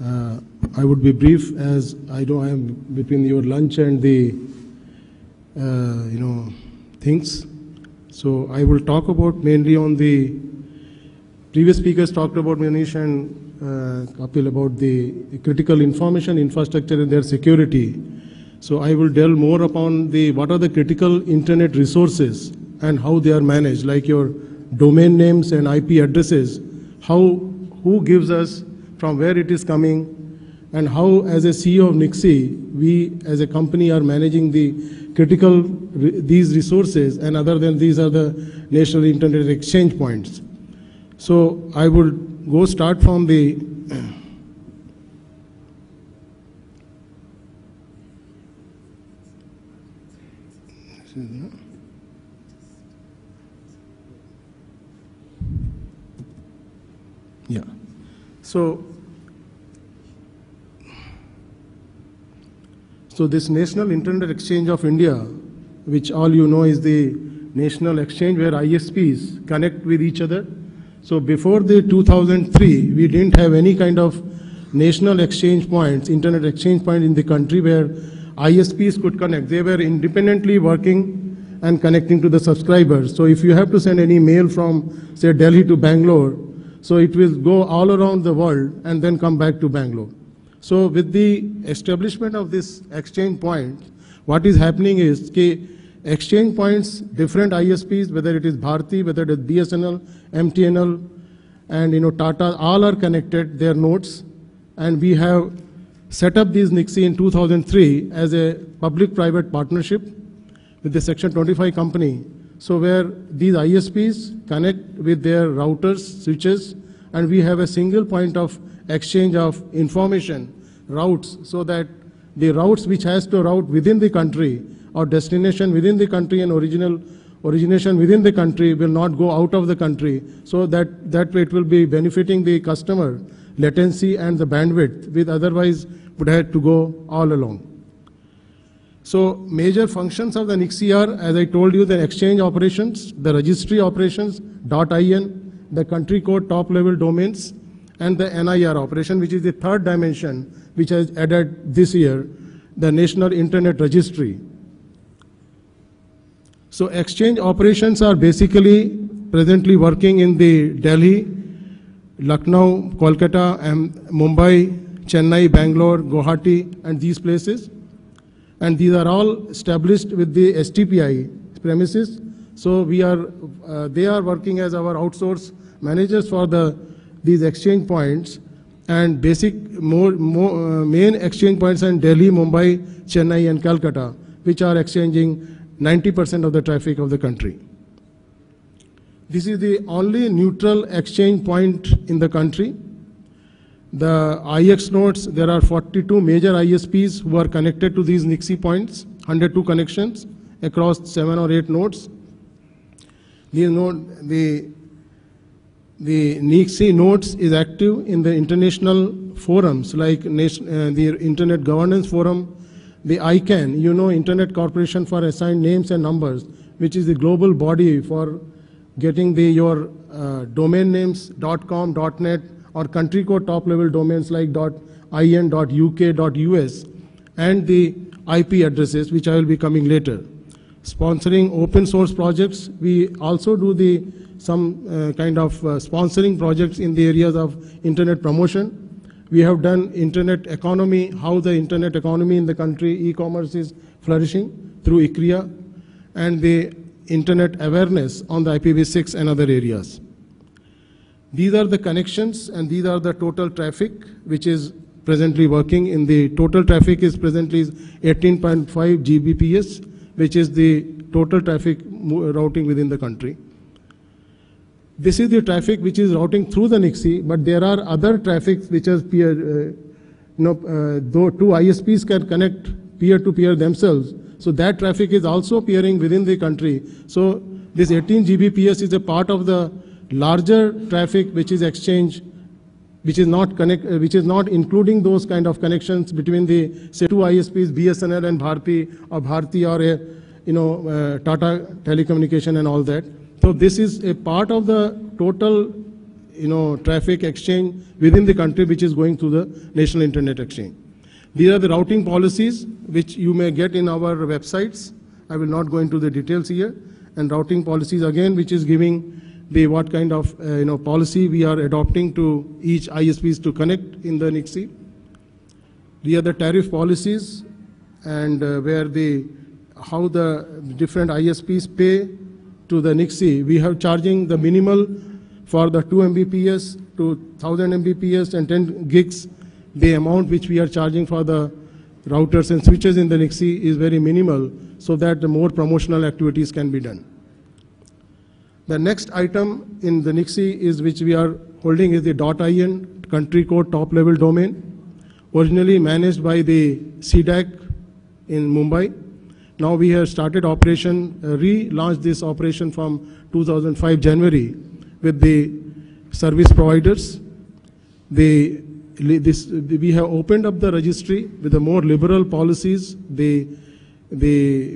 I would be brief, as I know I am between your lunch and the things. So I will talk about mainly on the previous speakers talked about, Manish and Kapil, about the critical information infrastructure and their security. So I will delve more upon the what are the critical internet resources and how they are managed, like your domain names and IP addresses, who gives us, from where it is coming, and how as a CEO of NIXI, we as a company are managing the critical these resources, and other than these are the national internet exchange points. So I will go start from the yeah. So this National Internet Exchange of India, which all you know is the national exchange where ISPs connect with each other. So before the 2003, we didn't have any kind of national exchange points, internet exchange point in the country where ISPs could connect. They were independently working and connecting to the subscribers. So if you have to send any mail from, say, Delhi to Bangalore, so it will go all around the world and then come back to Bangalore. So with the establishment of this exchange point, what is happening is exchange points, different ISPs, whether it is Bharti, whether it is BSNL, MTNL, and Tata, all are connected, their nodes, and we have set up these NIXI in 2003 as a public-private partnership with the Section 25 company. So where these ISPs connect with their routers, switches, and we have a single point of exchange of information, routes, so that the routes which has to route within the country or destination within the country and origination within the country will not go out of the country, so that way it will be benefiting the customer latency and the bandwidth, which otherwise would have to go all along. So major functions of the NIXI are, as I told you, the exchange operations, the registry operations, .in, the country code top level domains, and the NIR operation, which is the third dimension, which has added this year, the National Internet Registry. So exchange operations are basically presently working in the Delhi, Lucknow, Kolkata, and Mumbai, Chennai, Bangalore, Guwahati, and these places. And these are all established with the STPI premises. So they are working as our outsource managers for these exchange points, and main exchange points are in Delhi, Mumbai, Chennai, and Calcutta, which are exchanging 90% of the traffic of the country. This is the only neutral exchange point in the country. The IX nodes, there are 42 major ISPs who are connected to these NIXI points, 102 connections across 7 or 8 nodes. The NIXI nodes is active in the international forums like the Internet Governance Forum, the ICANN, Internet Corporation for Assigned Names and Numbers, which is the global body for getting your domain names, .com, .net, or country code top level domains like .in, .uk, .us, and the IP addresses, which I will be coming later. Sponsoring open source projects, we also do some kind of sponsoring projects in the areas of internet promotion. We have done internet economy, how the internet economy in the country, e-commerce is flourishing through ICRIA, and the internet awareness on the IPv6 and other areas. These are the connections, and these are the total traffic which is presently working. In the total traffic is presently 18.5 Gbps, which is the total traffic routing within the country. This is the traffic which is routing through the NIXI, but there are other traffics which are though two ISPs can connect peer-to-peer themselves. So that traffic is also peering within the country. So this 18 Gbps is a part of the larger traffic which is exchanged, which is not including those kind of connections between the say two ISPs, BSNL and Bharti or Tata Telecommunication and all that. So this is a part of the total traffic exchange within the country which is going through the National Internet Exchange. These are the routing policies which you may get in our websites. I will not go into the details here. And routing policies again, which is giving the what kind of policy we are adopting to each ISPs to connect in the NICSI. These are the tariff policies and how the different ISPs pay to the NICSI. We have charging the minimal for the 2 Mbps to 1000 Mbps and 10 gigs. The amount which we are charging for the routers and switches in the NICSI is very minimal, so that the more promotional activities can be done. The next item in the NICSI is which we are holding is the .in country code top level domain, originally managed by the CDAC in Mumbai. Now we have started operation, relaunched this operation from 2005 January with the service providers. We have opened up the registry with the more liberal policies, the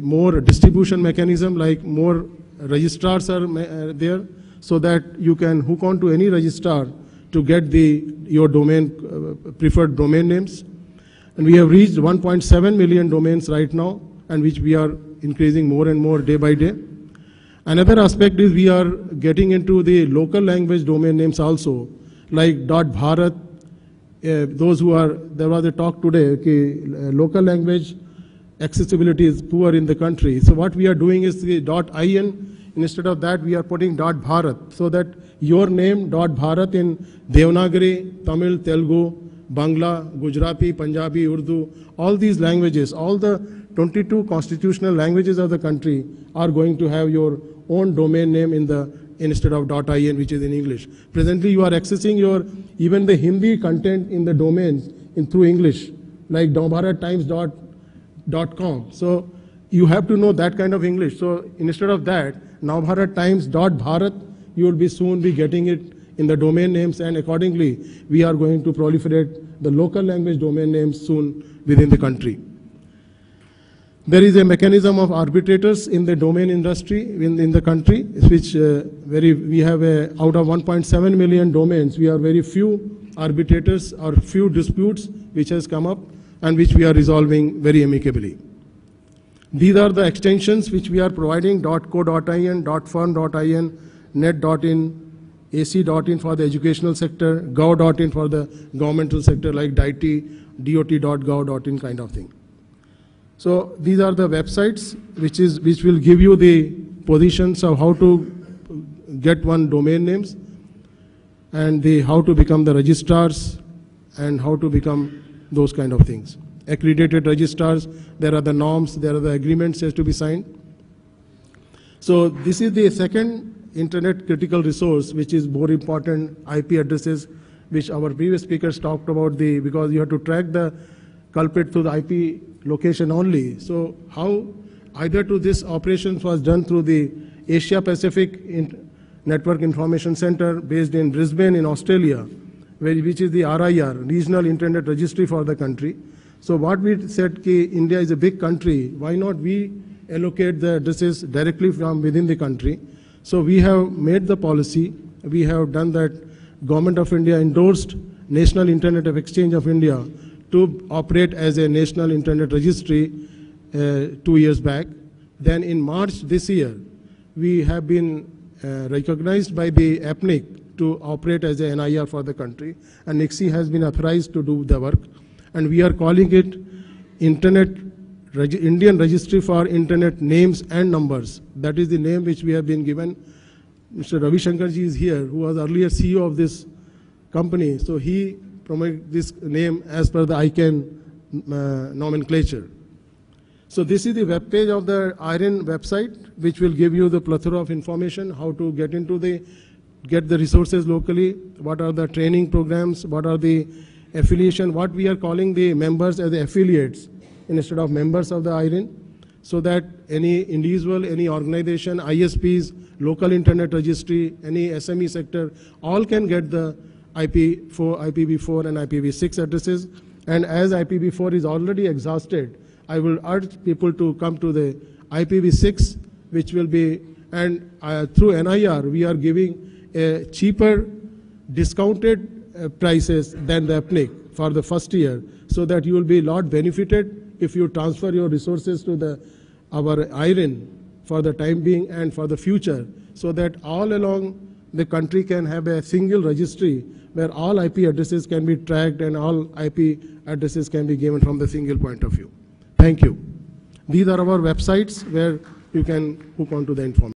more distribution mechanism, like more registrars are there, so that you can hook on to any registrar to get your domain preferred domain names. And we have reached 1.7 million domains right now, and which we are increasing more and more day by day. Another aspect is we are getting into the local language domain names also, like .bharat. Those who are, there was a talk today, local language accessibility is poor in the country. So what we are doing is the .in, instead of that we are putting .bharat, so that your name .bharat in Devanagari, Tamil, Telugu, Bangla, Gujarati, Punjabi, Urdu, all these languages, all the 22 constitutional languages of the country are going to have your own domain name instead of .in, which is in English. Presently you are accessing even the Hindi content in the domains through English, like navbharattimes.com. So you have to know that kind of English. So instead of that, navbharattimes.bharat, you will be soon be getting it in the domain names, and accordingly we are going to proliferate the local language domain names soon within the country. There is a mechanism of arbitrators in the domain industry in the country, which we have out of 1.7 million domains, we have very few arbitrators or few disputes which has come up and which we are resolving very amicably. These are the extensions which we are providing: .co.in, .firm.in, net.in, ac.in for the educational sector, gov.in for the governmental sector like DIT, dot.gov.in kind of thing. So these are the websites which will give you the positions of how to get one domain names, and how to become the registrars and how to become those kind of things. Accredited registrars, there are the norms, there are the agreements has to be signed. So this is the second internet critical resource, which is more important, IP addresses, which our previous speakers talked about, because you have to track the culprit to the IP location only. So how either to this operations was done through the Asia Pacific Network Information Center based in Brisbane in Australia, which is the RIR, Regional Internet Registry for the country. So what we said, India is a big country, why not we allocate the addresses directly from within the country? So we have made the policy, we have done that. Government of India endorsed National Internet Exchange of India to operate as a National Internet Registry 2 years back. Then in March this year, we have been recognized by the APNIC to operate as a NIR for the country, and NICSI has been authorized to do the work, and we are calling it Indian Registry for Internet Names and Numbers. That is the name which we have been given. Mr. Ravi Shankarji is here, who was earlier CEO of this company, so he promoted this name as per the ICANN nomenclature. So this is the web page of the IRIN website, which will give you the plethora of information, how to get the resources locally, what are the training programs, what are the affiliation, what we are calling the members as the affiliates instead of members of the IRIN, so that any individual, any organization, ISPs, local internet registry, any SME sector, all can get the IPv4 and IPv6 addresses. And as IPv4 is already exhausted, I will urge people to come to the IPv6, which will be, and through NIR, we are giving a cheaper discounted prices than the ethnic for the first year, so that you will be a lot benefited if you transfer your resources to our IRIN for the time being and for the future, so that all along the country can have a single registry where all IP addresses can be tracked and all IP addresses can be given from the single point of view. Thank you. These are our websites where you can hook onto the information.